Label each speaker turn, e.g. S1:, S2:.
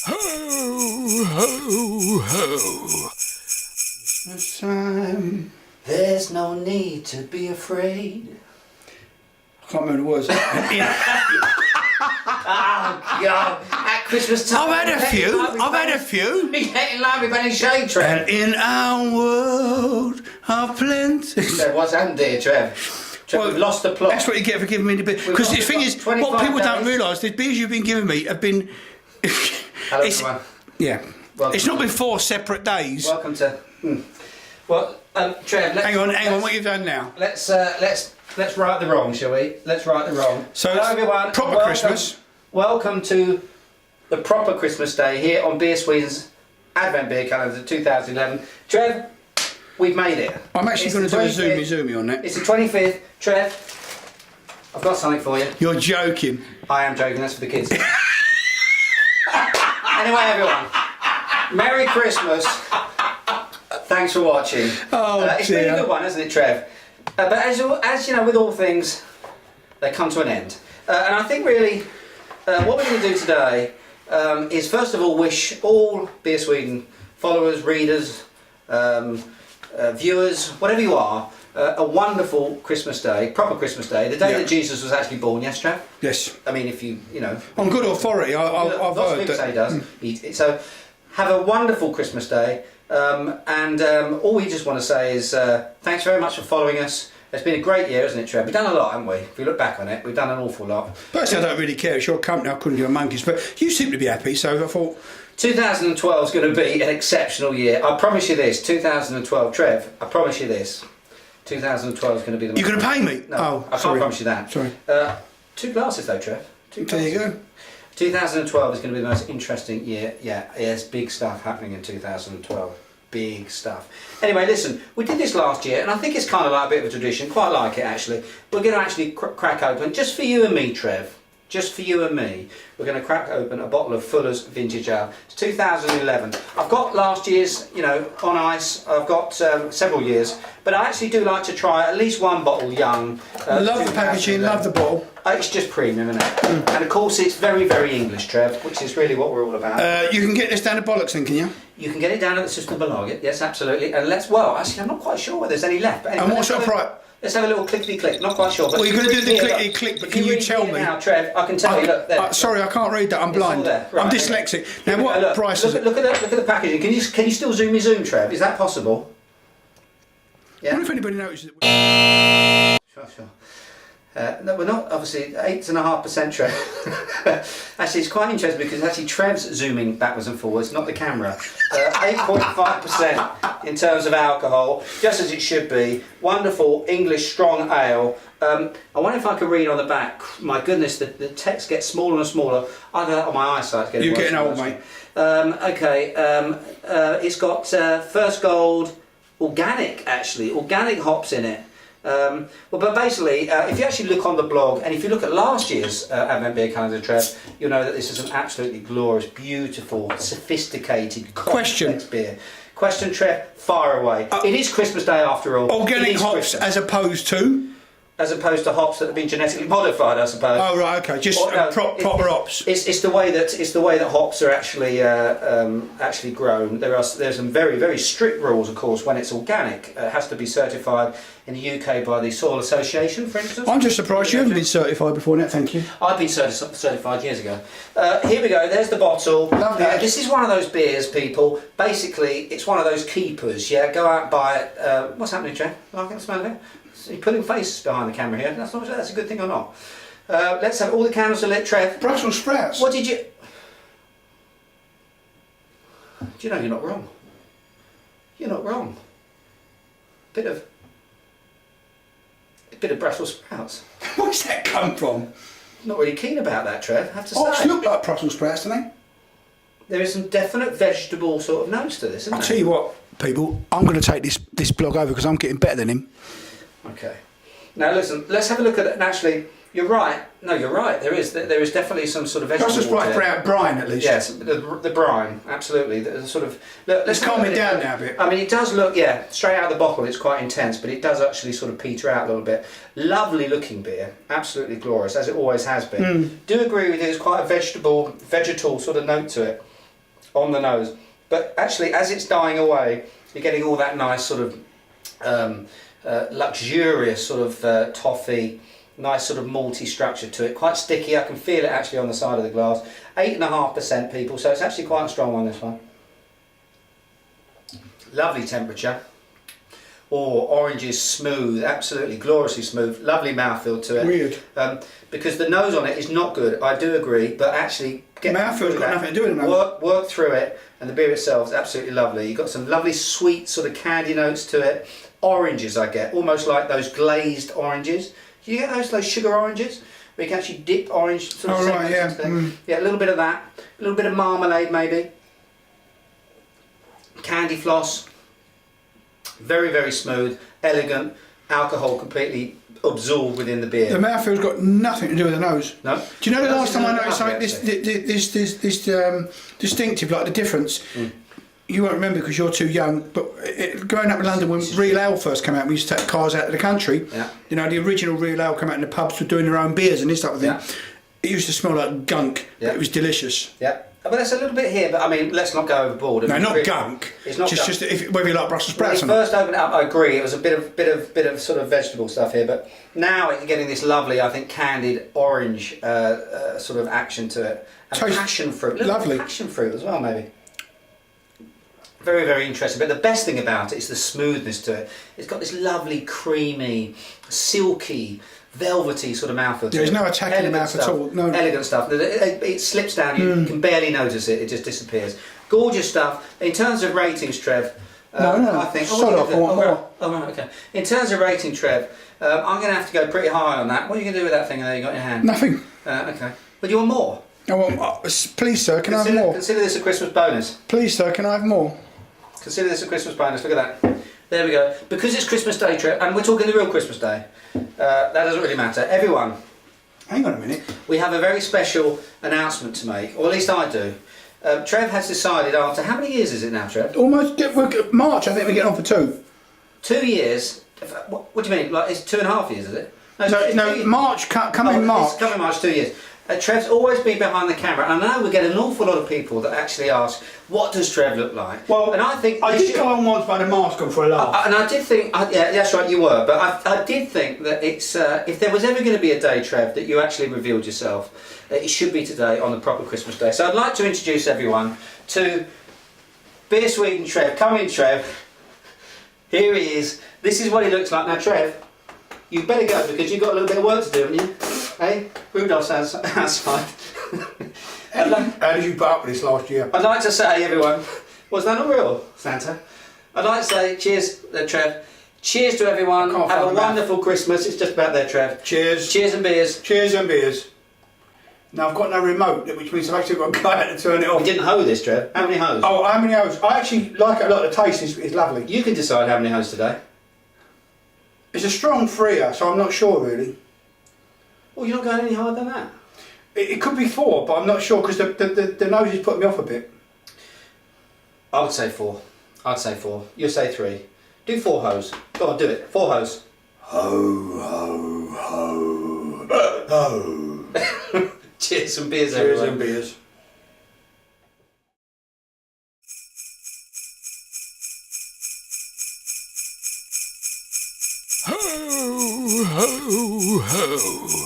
S1: Ho, ho, ho. This time.
S2: There's no need to be afraid.
S1: I can't remember the words.
S2: Oh, God. At Christmas time.
S1: I've had a few.
S2: He's getting lovely when he's shade, Trev.
S1: And in our world of plenty.
S2: Trev, what's happened here, Trev? Trev, we've lost the plot.
S1: That's what you get for giving me the bit. Because the thing is, what people don't realise, the beers you've been giving me have been...
S2: Hello, everyone.
S1: Yeah.
S2: Welcome.
S1: It's not been 4 separate days.
S2: Welcome to... Well, Trev, let's...
S1: Hang on, what you've done now?
S2: Let's right the wrong, shall we? Let's right the wrong.
S1: So,
S2: hello, everyone.
S1: proper Christmas.
S2: Welcome to the proper Christmas day here on BeerSweden's Advent Beer Calendar 2011. Trev, we've made it.
S1: I'm actually going to do a zoomy on that.
S2: It's the 25th. Trev, I've got something for you.
S1: You're joking.
S2: I am joking, that's for the kids. Anyway, everyone, Merry Christmas. Thanks for watching.
S1: Oh,
S2: it's been a good one, hasn't it, Trev? But as you know, with all things, they come to an end. And I think really, what we're going to do today is first of all wish all BeerSweden followers, readers, viewers, whatever you are, a wonderful Christmas day, proper Christmas day, the day that Jesus was actually born. Yes, Trev?
S1: Yes.
S2: I mean, if you know...
S1: On good authority, I've
S2: lots of
S1: heard
S2: people say
S1: that.
S2: he does. So, have a wonderful Christmas day. And all we just want to say is thanks very much for following us. It's been a great year, hasn't it, Trev? We've done a lot, haven't we? If we look back on it, we've done an awful lot.
S1: Personally, I don't really care. It's your company. I couldn't give a monkey's. But you seem to be happy, so I thought...
S2: 2012 is going to be an exceptional year. I promise you this. 2012, Trev, I promise you this. 2012 is going to be the...
S1: You're going to pay me?
S2: No,
S1: oh,
S2: I can't promise you that.
S1: Sorry.
S2: 2 glasses though, Trev. 2
S1: There
S2: glasses.
S1: you go.
S2: 2012 is going to be the most interesting year. Yeah, there's big stuff happening in 2012. Big stuff. Anyway, listen, we did this last year and I think it's kind of like a bit of a tradition, quite like it actually. We're going to actually crack open, just for you and me, Trev, just for you and me, we're going to crack open a bottle of Fuller's Vintage Ale. It's 2011. I've got last year's, you know, on ice. I've got several years, but I actually do like to try at least one bottle young.
S1: Love the packaging, love the bottle.
S2: It's just premium, isn't it? And of course it's very, very English, Trev, which is really what we're all about.
S1: You can get this down to Bollocks then, can you?
S2: You can get it down at the System Belaget, yes, absolutely. And well, actually, I'm not quite sure whether there's any left. But anyway,
S1: And what sort of price?
S2: Let's have a little clickety-click, not quite sure. But
S1: well, you're going to do the clickety-click, but can you tell me?
S2: Now, Trev, I can tell you, look, there.
S1: Sorry, I can't read that, I'm blind.
S2: Right,
S1: I'm dyslexic.
S2: Okay.
S1: Now, what
S2: look,
S1: price is it?
S2: Look at the packaging. Can you still zoom, Trev? Is that possible? Yeah?
S1: I wonder if anybody notices it.
S2: Sure. No, we're not, obviously, 8.5% Trev. Actually, it's quite interesting because actually Trev's zooming backwards and forwards, not the camera. 8.5% in terms of alcohol, just as it should be. Wonderful English strong ale. I wonder if I could read on the back. My goodness, the text gets smaller and smaller. Either on my eyesight's getting
S1: You're
S2: worse.
S1: getting old, mate.
S2: It's got First Gold organic, actually. Organic hops in it. But basically, if you actually look on the blog, and if you look at last year's Advent Beer Calendar, Trev, you'll know that this is an absolutely glorious, beautiful, sophisticated, complex beer. Question, Trev, fire away. It is Christmas Day after all.
S1: Organic hops Christmas. As opposed to?
S2: As opposed to hops that have been genetically modified, I suppose.
S1: Oh right, okay, just proper hops.
S2: It's the way that hops are actually actually grown. There's some very, very strict rules, of course, when it's organic. It has to be certified in the UK by the Soil Association, for instance.
S1: I'm just surprised you haven't been certified before now. Thank you.
S2: I've been certified years ago. Here we go. There's the bottle.
S1: Lovely.
S2: This is one of those beers, people. Basically, it's one of those keepers. Yeah, go out and buy it. What's happening, Jeff? Like the smell of it? You're putting faces behind the camera here. That's a good thing or not. Let's have all the candles are lit, Trev.
S1: Brussels sprouts.
S2: What did you... Do you know you're not wrong? You're not wrong. Bit of Brussels sprouts.
S1: Where's that come from?
S2: Not really keen about that, Trev, I have to say.
S1: Hops look like Brussels sprouts, don't they?
S2: There is some definite vegetable sort of notes to this, isn't there?
S1: I'll tell you what, people, I'm going to take this blog over because I'm getting better than him.
S2: Okay. Now listen, let's have a look at it. And actually, you're right. No, you're right. There is definitely some sort of vegetable.
S1: Brussels sprout brine, at least.
S2: Yes, the brine, absolutely. The sort of.
S1: Let's calm it down now a bit.
S2: I mean, it does look, yeah, straight out of the bottle, it's quite intense, but it does actually sort of peter out a little bit. Lovely looking beer, absolutely glorious, as it always has been. Do agree with you. There's quite a vegetal sort of note to it. on the nose. But actually, as it's dying away, you're getting all that nice sort of luxurious sort of toffee, nice sort of malty structure to it. Quite sticky. I can feel it actually on the side of the glass. 8.5% people, so it's actually quite a strong one, this one. Lovely temperature. Oh, orange is smooth, absolutely gloriously smooth, lovely mouthfeel to it.
S1: Weird.
S2: Because the nose on it is not good, I do agree, but actually get
S1: mouthfeel's got nothing to do with it.
S2: Work through it, and the beer itself is absolutely lovely. You've got some lovely sweet sort of candy notes to it. Oranges I get, almost like those glazed oranges. Do you get those sugar oranges? Where you can actually dip orange sort of
S1: right, yeah.
S2: Yeah, a little bit of that, a little bit of marmalade maybe. Candy floss. Very, very smooth, elegant, alcohol completely absorbed within the beer.
S1: The mouthfeel's got nothing to do with the nose.
S2: No?
S1: Do you know the last time I noticed something this distinctive, like the difference? You won't remember because you're too young, but growing up in London when real ale first came out, we used to take cars out of the country.
S2: Yeah.
S1: You know, the original real ale came out in the pubs were doing their own beers and this type of thing.
S2: Yeah.
S1: It used to smell like gunk, but it was delicious.
S2: Yeah. But there's a little bit here, but I mean, let's not go overboard.
S1: No, not gunk.
S2: It's not gunk.
S1: Just whether you like Brussels sprouts or
S2: When
S1: not.
S2: it first opened up, I agree, it was a bit of sort of vegetable stuff here, but now you're getting this lovely, I think, candied orange sort of action to it. And passion fruit.
S1: Lovely.
S2: Passion fruit as well, maybe. Very, very interesting. But the best thing about it is the smoothness to it. It's got this lovely, creamy, silky, velvety sort of mouthfeel.
S1: There's no attack in the mouth at all. No.
S2: Elegant stuff. It slips down. You can barely notice it. It just disappears. Gorgeous stuff. In terms of ratings, Trev.
S1: No.
S2: I think.
S1: Sod off, I want more.
S2: Oh, right, okay. In terms of rating, Trev, I'm going to have to go pretty high on that. What are you going to do with that thing there you got in your hand?
S1: Nothing.
S2: Okay. But you want more?
S1: I want, please, sir, can I have more?
S2: Consider this a Christmas bonus.
S1: Please, sir, can I have more?
S2: Consider this a Christmas bonus. Look at that. There we go. Because it's Christmas Day, Trev, and we're talking the real Christmas Day. That doesn't really matter. Everyone,
S1: hang on a minute.
S2: We have a very special announcement to make, or at least I do. Trev has decided after, how many years is it now, Trev?
S1: Almost, March, I think we're getting on for 2.
S2: 2 years? What do you mean? Like, it's 2.5 years, is it?
S1: No, March, coming March.
S2: It's coming March, 2 years. Trev's always been behind the camera, and I know we get an awful lot of people that actually ask, what does Trev look like?
S1: Well,
S2: and I think
S1: I did go on once by the mask on for a laugh.
S2: And I did think, yeah, that's right, you were, but I did think that it's, if there was ever going to be a day, Trev, that you actually revealed yourself, it should be today on the proper Christmas day. So I'd like to introduce everyone to BeerSweden Trev. Come in, Trev. Here he is. This is what he looks like. Now, Trev, you better go because you've got a little bit of work to do, haven't you? Hey, Rudolph's outside.
S1: How did you put up with this last year?
S2: I'd like to say, everyone, was that not real, Santa? I'd like to say, cheers, Trev. Cheers to everyone. Have a wonderful Christmas. It's just about there, Trev.
S1: Cheers.
S2: Cheers and beers.
S1: Cheers and beers. Now, I've got no remote, which means I've actually got a guy to turn it off.
S2: We didn't hoe this, Trev. How many hoes?
S1: Oh, how many hoes? I actually like it a lot. The taste is lovely.
S2: You can decide how many hoes today.
S1: It's a strong 3er, so I'm not sure, really.
S2: Well, you're not going any higher than that.
S1: It could be 4, but I'm not sure because the nose is putting me off a bit.
S2: I would say 4. I'd say 4. You say 3. Do 4 hoes. Go on, do it. 4 hoes.
S1: Ho, ho, ho. Ho.
S2: Cheers and beers,
S1: Cheers
S2: everyone.
S1: and beers. Ho, ho, ho.